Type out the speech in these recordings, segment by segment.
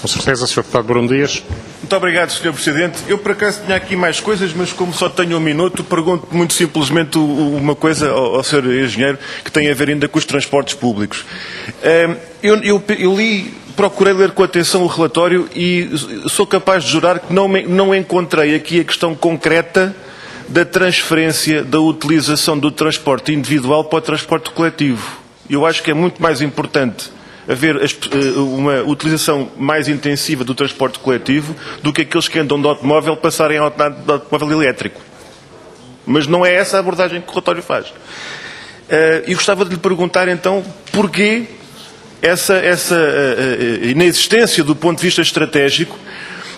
Com certeza, Sr. Deputado Bruno Dias. Muito obrigado, Sr. Presidente. Eu, por acaso, tinha aqui mais coisas, mas como só tenho um minuto, pergunto muito simplesmente uma coisa ao Sr. Engenheiro que tem a ver ainda com os transportes públicos. Eu procurei ler com atenção o relatório e sou capaz de jurar que não encontrei aqui a questão concreta da transferência da utilização do transporte individual para o transporte coletivo. Eu acho que é muito mais importante haver uma utilização mais intensiva do transporte coletivo do que aqueles que andam de automóvel passarem ao automóvel elétrico. Mas não é essa a abordagem que o relatório faz. E gostava de lhe perguntar, então, porquê essa inexistência do ponto de vista estratégico,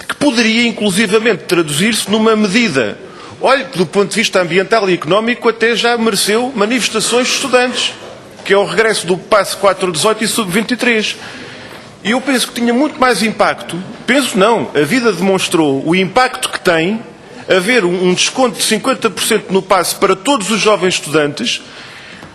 que poderia, inclusivamente, traduzir-se numa medida. Olhe, que do ponto de vista ambiental e económico até já mereceu manifestações de estudantes, que é o regresso do PASS 418 e Sub-23. E eu penso que tinha muito mais impacto, a vida demonstrou o impacto que tem haver um desconto de 50% no PASS para todos os jovens estudantes,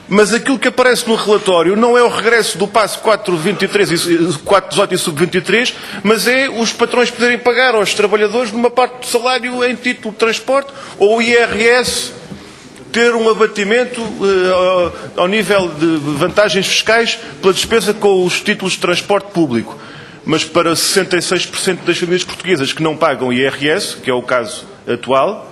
mas aquilo que aparece no relatório não é o regresso do PASS 418 e Sub-23, mas é os patrões poderem pagar aos trabalhadores numa parte do salário em título de transporte, ou o IRS ter um abatimento ao nível de vantagens fiscais pela despesa com os títulos de transporte público. Mas para 66% das famílias portuguesas que não pagam IRS, que é o caso atual,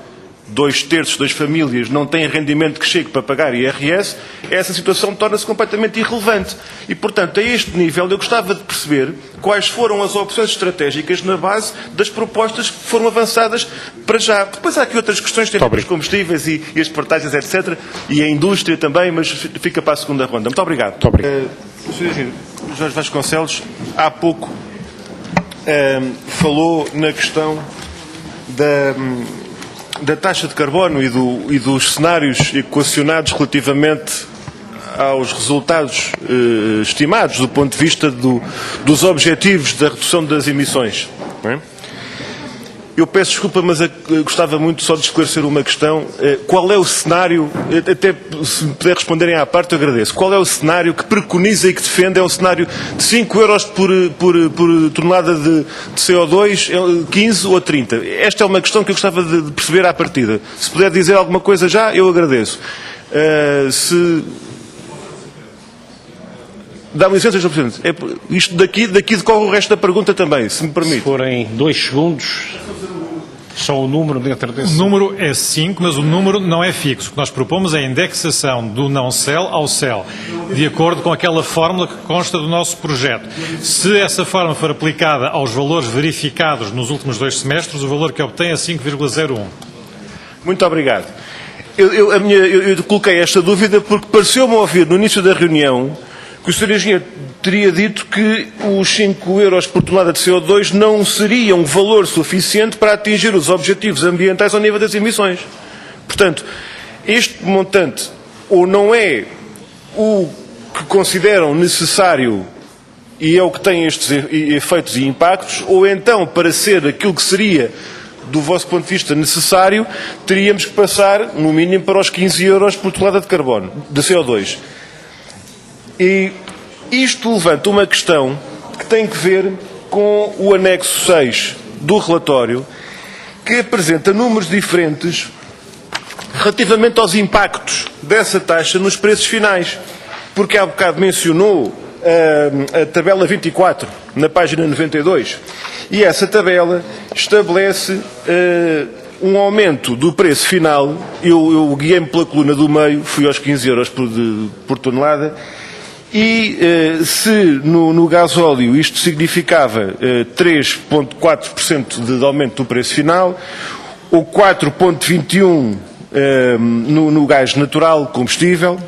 2/3 das famílias não têm rendimento que chegue para pagar IRS, essa situação torna-se completamente irrelevante. E, portanto, a este nível eu gostava de perceber quais foram as opções estratégicas na base das propostas que foram avançadas para já. Depois há aqui outras questões, tem os combustíveis e as portagens, etc. E a indústria também, mas fica para a segunda ronda. Muito obrigado. Muito obrigado. Sr. Jorge Vasconcelos, há pouco falou na questão da taxa de carbono e dos cenários equacionados relativamente aos resultados estimados do ponto de vista dos objetivos da redução das emissões. Não é? Eu peço desculpa, mas gostava muito só de esclarecer uma questão. Qual é o cenário, até se me puder responderem à parte, eu agradeço. Qual é o cenário que preconiza e que defende? É um cenário de 5 euros por tonelada de CO2, 15 ou 30? Esta é uma questão que eu gostava de perceber à partida. Se puder dizer alguma coisa já, eu agradeço. Dá-me licença, Sr. Presidente. Isto daqui decorre o resto da pergunta também, se me permite. Se forem 2 segundos, só o número dentro desse... O número é 5, mas o número não é fixo. O que nós propomos é a indexação do não-CEL ao CEL, de acordo com aquela fórmula que consta do nosso projeto. Se essa fórmula for aplicada aos valores verificados nos últimos 2 semestres, o valor que obtém é 5,01. Muito obrigado. Eu coloquei esta dúvida porque pareceu-me ouvir no início da reunião que o Sr. Engenheiro teria dito que os 5 euros por tonelada de CO2 não seriam valor suficiente para atingir os objetivos ambientais ao nível das emissões. Portanto, este montante ou não é o que consideram necessário e é o que tem estes efeitos e impactos, ou então, para ser aquilo que seria, do vosso ponto de vista, necessário, teríamos que passar, no mínimo, para os 15 euros por tonelada de carbono, de CO2. E isto levanta uma questão que tem que ver com o anexo 6 do relatório, que apresenta números diferentes relativamente aos impactos dessa taxa nos preços finais. Porque há bocado mencionou a tabela 24, na página 92, e essa tabela estabelece um aumento do preço final. Eu guiei-me pela coluna do meio, fui aos 15 euros por tonelada, e se no gasóleo isto significava 3,4% de aumento do preço final, ou 4,21% no gás natural combustível,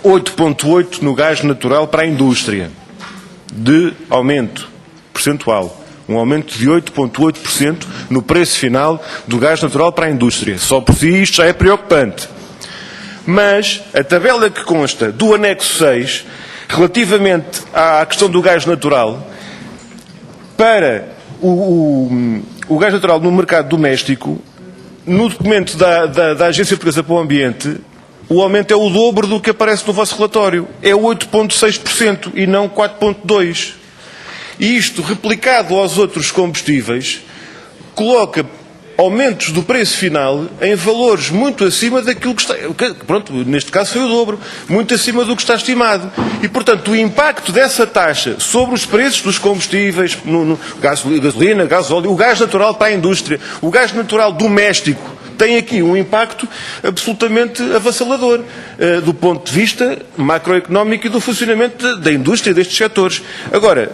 8,8% no gás natural para a indústria, de aumento percentual. Um aumento de 8,8% no preço final do gás natural para a indústria. Só por si isto já é preocupante. Mas a tabela que consta do anexo 6, relativamente à questão do gás natural, para o gás natural no mercado doméstico, no documento da Agência Portuguesa para o Ambiente, o aumento é o dobro do que aparece no vosso relatório. É 8,6% e não 4,2%. E isto, replicado aos outros combustíveis, coloca aumentos do preço final em valores muito acima daquilo que está... Pronto, neste caso foi o dobro, muito acima do que está estimado. E, portanto, o impacto dessa taxa sobre os preços dos combustíveis, no gasolina, gasóleo, o gás natural para a indústria, o gás natural doméstico, tem aqui um impacto absolutamente avassalador do ponto de vista macroeconómico e do funcionamento da indústria destes setores. Agora,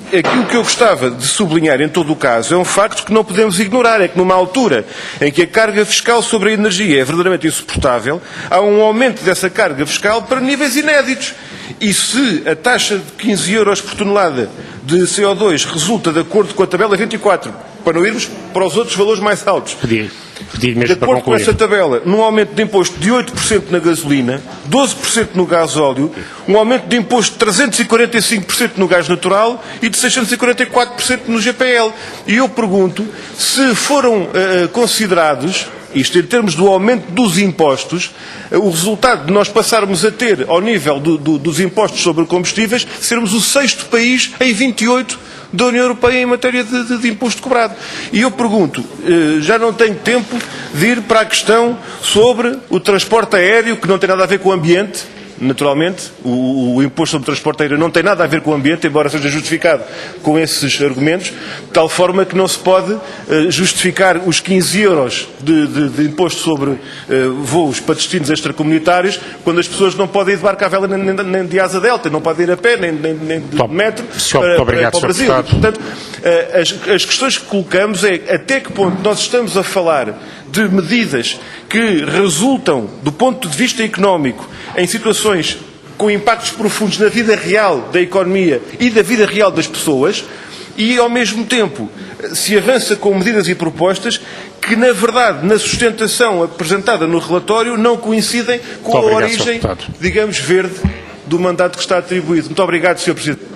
aquilo que eu gostava de sublinhar em todo o caso é um facto que não podemos ignorar, é que numa altura em que a carga fiscal sobre a energia é verdadeiramente insuportável, há um aumento dessa carga fiscal para níveis inéditos. E se a taxa de 15 euros por tonelada de CO2 resulta de acordo com a tabela 24, para não irmos para os outros valores mais altos, de acordo com essa tabela, num aumento de imposto de 8% na gasolina, 12% no gasóleo, um aumento de imposto de 345% no gás natural e de 644% no GPL. E eu pergunto se foram considerados, isto em termos do aumento dos impostos, o resultado de nós passarmos a ter, ao nível dos impostos sobre combustíveis, sermos o 6º país em 28 da União Europeia em matéria de imposto cobrado. E eu pergunto, já não tenho tempo de ir para a questão sobre o transporte aéreo, que não tem nada a ver com o ambiente, naturalmente, o imposto sobre o transporte aéreo não tem nada a ver com o ambiente, embora seja justificado com esses argumentos, de tal forma que não se pode justificar os 15 euros de imposto sobre voos para destinos extracomunitários, quando as pessoas não podem ir de barco à vela nem de asa delta, não podem ir a pé, nem de metro para o Brasil. E, portanto, as questões que colocamos é até que ponto nós estamos a falar de medidas que resultam, do ponto de vista económico, em situações com impactos profundos na vida real da economia e da vida real das pessoas, e, ao mesmo tempo, se avança com medidas e propostas que, na verdade, na sustentação apresentada no relatório, não coincidem com a origem, digamos, verde do mandato que está atribuído. Muito obrigado, Sr. Presidente.